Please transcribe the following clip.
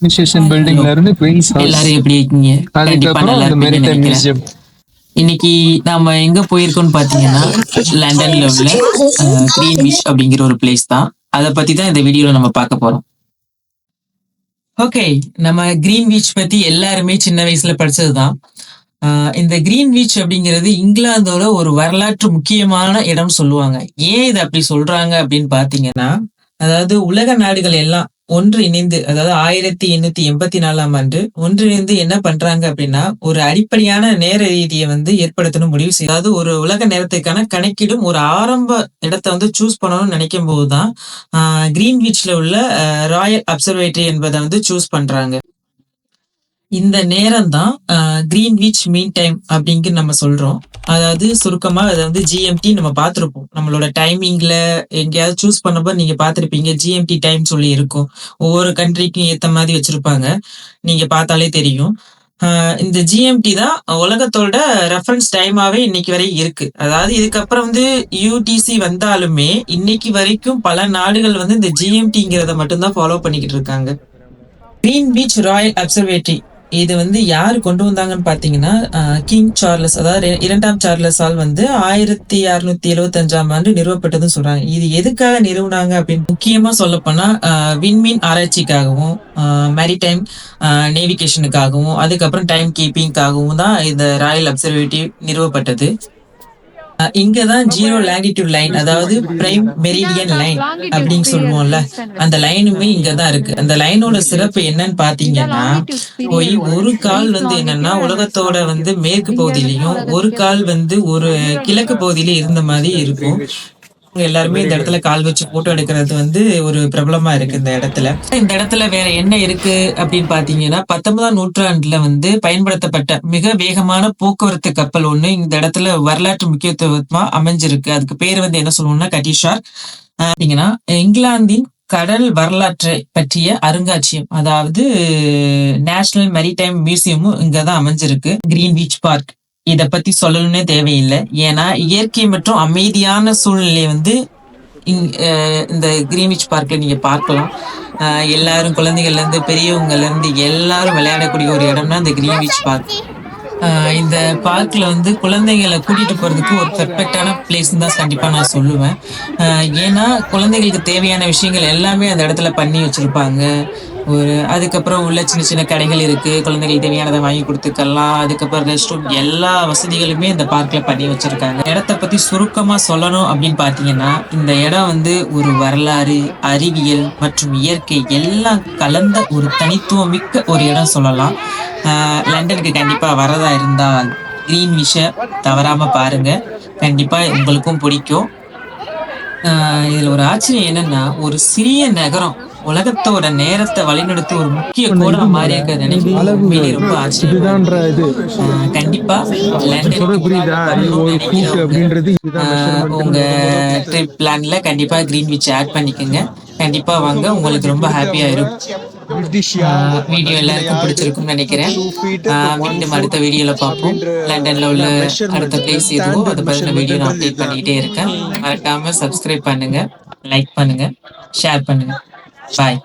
Administration hello, பில்டிங்ல இருந்து queens house, எல்லாரும் எப்படி இருக்கீங்க? கண்டிப்பா அதுக்கப்புறம் நல்லா அந்த இருப்பீங்கன்னு மெரிடைம் நினைக்கிறேன். மியூசியம். இன்னைக்கு நாம எங்க போயிருக்கோம்னு பாத்தீங்கன்னா, லண்டன்ல உள்ள கிரீன்விச் அப்படிங்கிற ஒரு பிளேஸ் தான். அதை பத்தி தான் இந்த வீடியோல நம்ம பார்க்க போறோம். ஓகே, நம்ம கிரீன்விச் பத்தி எல்லாருமே சின்ன வயசுல படிச்சதுதான். இந்த கிரீன்விச் அப்படிங்கிறது இங்கிலாந்தோட ஒரு வரலாற்று முக்கியமான இடம் சொல்லுவாங்க. ஏன் இதை அப்படி சொல்றாங்க அப்படின்னு பாத்தீங்கன்னா, அதாவது உலக நாடுகள் எல்லாம் ஒன்று இணைந்து, அதாவது 1884ஆம் ஆண்டு ஒன்றிணைந்து என்ன பண்றாங்க அப்படின்னா, ஒரு அடிப்படையான நேர ரீதியை வந்து ஏற்படுத்தணும் முடிவு செய்யும். அதாவது ஒரு உலக நேரத்துக்கான கணக்கிடும் ஒரு ஆரம்ப இடத்தை வந்து சூஸ் பண்ணணும்னு நினைக்கும் போதுதான் கிரீன்விச்ல உள்ள ராயல் அப்சர்வேட்டரி என்பதை வந்து சூஸ் பண்றாங்க. இந்த நேரம் தான் கிரீன்விச் மீன் டைம் அப்படிங்கிற நம்ம சொல்றோம். அதாவது சுருக்கமா அதை வந்து ஜிஎம்டி நம்ம பார்த்திருப்போம். நம்மளோட டைமிங்ல எங்கேயாவது சூஸ் பண்ணும்போது நீங்க பார்த்திருப்பீங்க, ஜிஎம்டி டைம் சொல்லி இருக்கும். ஒவ்வொரு கண்ட்ரிக்கும் ஏத்த மாதிரி வச்சிருப்பாங்க. நீங்க பார்த்தாலே தெரியும். இந்த ஜிஎம்டி தான் உலகத்தோட ரெஃபரன்ஸ் டைமாவே இன்னைக்கு வரை இருக்கு. அதாவது இதுக்கப்புறம் வந்து யூடிசி வந்தாலுமே இன்னைக்கு வரைக்கும் பல நாடுகள் வந்து இந்த ஜிஎம்டிங்கிறத மட்டும்தான் ஃபாலோ பண்ணிக்கிட்டு இருக்காங்க. கிரீன்விச் ராயல் அப்சர்வேட்டரி இது வந்து யாரு கொண்டு வந்தாங்கன்னு பாத்தீங்கன்னா, கிங் சார்லஸ், அதாவது 2ஆம் சார்லஸால் வந்து 1675ஆம் ஆண்டு நிறுவப்பட்டதுன்னு சொல்றாங்க. இது எதுக்காக நிறுவனாங்க அப்படின்னு முக்கியமா சொல்லப்போனா விண்மீன் ஆராய்ச்சிக்காகவும், மேரிடைம் நேவிகேஷனுக்காகவும், அதுக்கப்புறம் டைம் கீப்பிங்காகவும் தான் இந்த ராயல் அப்சர்வேட்டரி நிறுவப்பட்டது. இங்கதான் ஜீரோ லாங்கிடியூட் லைன், அதாவது பிரைம் மெரிடியன் லைன் அப்படின்னு சொல்லுவோம்ல, அந்த லைனுமே இங்கதான் இருக்கு. அந்த லைனோட சிறப்பு என்னன்னு பாத்தீங்கன்னா, போய் ஒரு கால் வந்து என்னன்னா உலகத்தோட வந்து மேற்கு பகுதியிலையும், ஒரு கால் வந்து ஒரு கிழக்கு பகுதியில இருந்த மாதிரி இருக்கும். எல்லாருமே இந்த இடத்துல கால் வச்சு போட்டோ எடுக்கிறது வந்து ஒரு பிரபலமா இருக்கு இந்த இடத்துல. இந்த இடத்துல வேற என்ன இருக்கு அப்படின்னு பாத்தீங்கன்னா, 19ஆம் நூற்றாண்டுல வந்து பயன்படுத்தப்பட்ட மிக வேகமான போக்குவரத்து கப்பல் ஒண்ணு இந்த இடத்துல வரலாற்று முக்கியத்துவமா அமைஞ்சிருக்கு. அதுக்கு பேர் வந்து என்ன சொல்லுவோம்னா கட்டிஷார். பாத்தீங்கன்னா, இங்கிலாந்தின் கடல் வரலாற்றை பற்றிய அருங்காட்சியகம், அதாவது நேஷனல் மெரிடைம் மியூசியமும் இங்கதான் அமைஞ்சிருக்கு. கிரீன்விச் பார்க் இத பத்தி சொல்லணும்னே தேவையில்லை. ஏன்னா இயற்கை மற்றும் அமைதியான சூழ்நிலையை வந்து இந்த கிரீன்விச் பார்க்ல நீங்க பார்க்கலாம். எல்லாரும் குழந்தைகள்ல இருந்து பெரியவங்கல இருந்து எல்லாரும் விளையாடக்கூடிய ஒரு இடம்னா இந்த கிரீன்விச் பார்க். இந்த பார்க்ல வந்து குழந்தைகளை கூட்டிட்டு போறதுக்கு ஒரு பெர்ஃபெக்டான பிளேஸ்ன்னு தான் கண்டிப்பா நான் சொல்லுவேன். ஏன்னா குழந்தைகளுக்கு தேவையான விஷயங்கள் எல்லாமே அந்த இடத்துல பண்ணி வச்சிருப்பாங்க. அதுக்கப்புறம் உள்ள சின்ன சின்ன கடைகள் இருக்கு. குழந்தைகளுக்கு தேவையானதை வாங்கி கொடுத்துக்கலாம். அதுக்கப்புறம் ரெஸ்ட் ரூம் எல்லா வசதிகளுமே இந்த பார்க்ல பண்ணி வச்சிருக்காங்க. இடத்த பத்தி சுருக்கமா சொல்லணும் அப்படின்னு பாத்தீங்கன்னா, இந்த இடம் வந்து ஒரு வரலாறு, அறிவியல் மற்றும் இயற்கை எல்லாம் கலந்த ஒரு தனித்துவம் மிக்க ஒரு இடம் சொல்லலாம். லண்டனுக்கு கண்டிப்பா வரதா இருந்தால் கிரீன்விஷ தவறாம பாருங்க. கண்டிப்பா உங்களுக்கும் பிடிக்கும். இதுல ஒரு ஆச்சரியம் என்னன்னா, ஒரு சிறிய நகரம் உலகத்தோட நேரத்தை வழிநடத்தி ஒரு முக்கிய கோடா மாறி இருக்க நினைக்கும் உண்மையிலேயே ரொம்ப ஆச்சரியமா இருக்கு. கண்டிப்பா லண்டனுக்கு வரணும்னு நினைக்கிறவங்க உங்க ட்ரிப் பிளான்ல கண்டிப்பா கிரீன்விச் ஆட் பண்ணிக்கோங்க. கண்டிப்பா வாங்க, உங்களுக்கு ரொம்ப ஹாப்பியா இருக்கும். வீடியோ எல்லாருக்கும் பிடிச்சிருக்கும்னு நினைக்கிறேன். மீண்டும் அடுத்த வீடியோல பார்ப்போம். லண்டன்ல உள்ள அடுத்த பிளேஸ் எதுவோ அதை பத்தின வீடியோ நான் அப்டேட் பண்ணிக்கிட்டே இருக்கேன். மறக்காம சப்ஸ்கிரைப் பண்ணுங்க, லைக் பண்ணுங்க, ஷேர் பண்ணுங்க. பாய்.